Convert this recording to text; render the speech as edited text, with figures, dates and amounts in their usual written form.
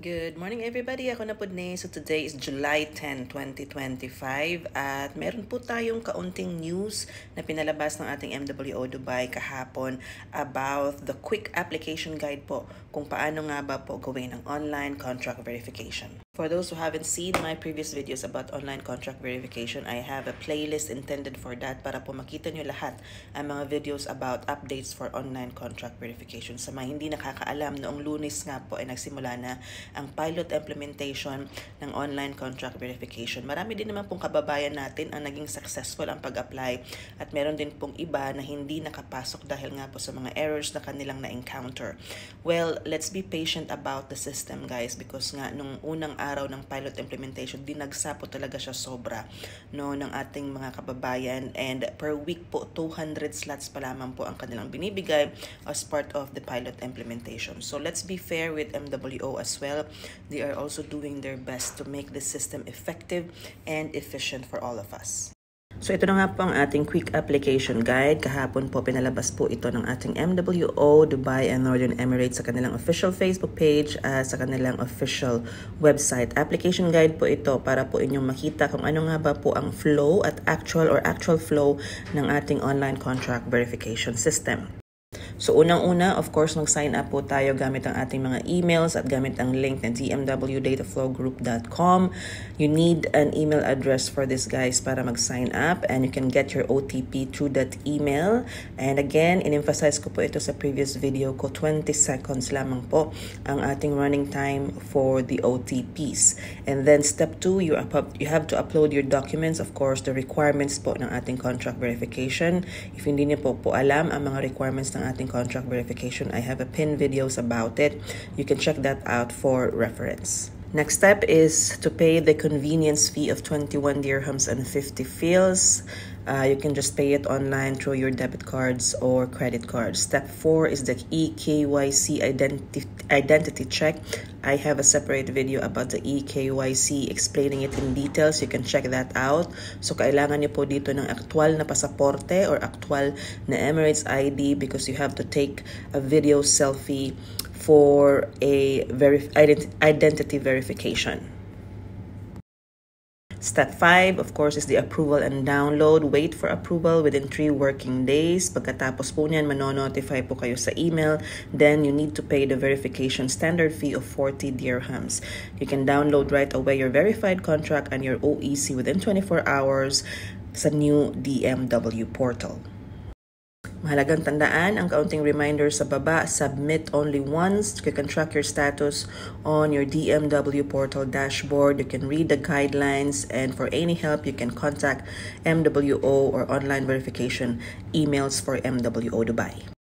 Good morning everybody, ako na po ni. So today is July 10, 2025 at meron po tayong kaunting news na pinalabas ng ating MWO Dubai kahapon about the quick application guide po kung paano nga ba po gawin ang online contract verification. For those who haven't seen my previous videos about online contract verification, I have a playlist intended for that para po makita nyo lahat ang mga videos about updates for online contract verification. Sa mga hindi nakakaalam, noong Lunes nga po ay nagsimula na ang pilot implementation ng online contract verification. Marami din naman pong kababayan natin ang naging successful ang pag-apply at meron din pong iba na hindi nakapasok dahil nga po sa mga errors na kanilang na-encounter. Well, let's be patient about the system guys because nga nung unang araw ng pilot implementation, dinagsa po talaga siya sobra no, ng ating mga kababayan and per week po 200 slots pa lamang po ang kanilang binibigay as part of the pilot implementation. So let's be fair with MWO as well. They are also doing their best to make the system effective and efficient for all of us. So ito na nga po ang ating quick application guide. Kahapon po pinalabas po ito ng ating MWO Dubai and Northern Emirates sa kanilang official Facebook page at sa kanilang official website. Application guide po ito para po inyong makita kung ano nga ba po ang flow at actual flow ng ating online contract verification system. So unang-una, of course, mag-sign up po tayo gamit ang ating mga emails at gamit ang link na dmwdataflowgroup.com. You need an email address for this guys para mag-sign up and you can get your OTP through that email. And again, in-emphasize ko po ito sa previous video ko, 20 seconds lamang po ang ating running time for the OTPs. And then step 2, you have to upload your documents, of course, the requirements po ng ating contract verification. If hindi niyo po alam ang mga requirements ng ating contract verification, I have a pinned videos about it. You can check that out for reference. Next step is to pay the convenience fee of 21 dirhams and 50 fils. You can just pay it online through your debit cards or credit cards. Step 4 is the eKYC identity check. I have a separate video about the eKYC explaining it in details. You can check that out. So kailangan niyo po dito ng aktual na pasaporte or aktual na Emirates ID because you have to take a video selfie for a identity verification. Step 5, of course, is the approval and download. Wait for approval within 3 working days. Pagkatapos po niyan, manonotify po kayo sa email. Then, you need to pay the verification standard fee of 40 dirhams. You can download right away your verified contract and your OEC within 24 hours sa new DMW portal. Mahalagang tandaan, ang kaunting reminder sa baba, submit only once. You can track your status on your DMW portal dashboard. You can read the guidelines and for any help, you can contact MWO or online verification emails for MWO Dubai.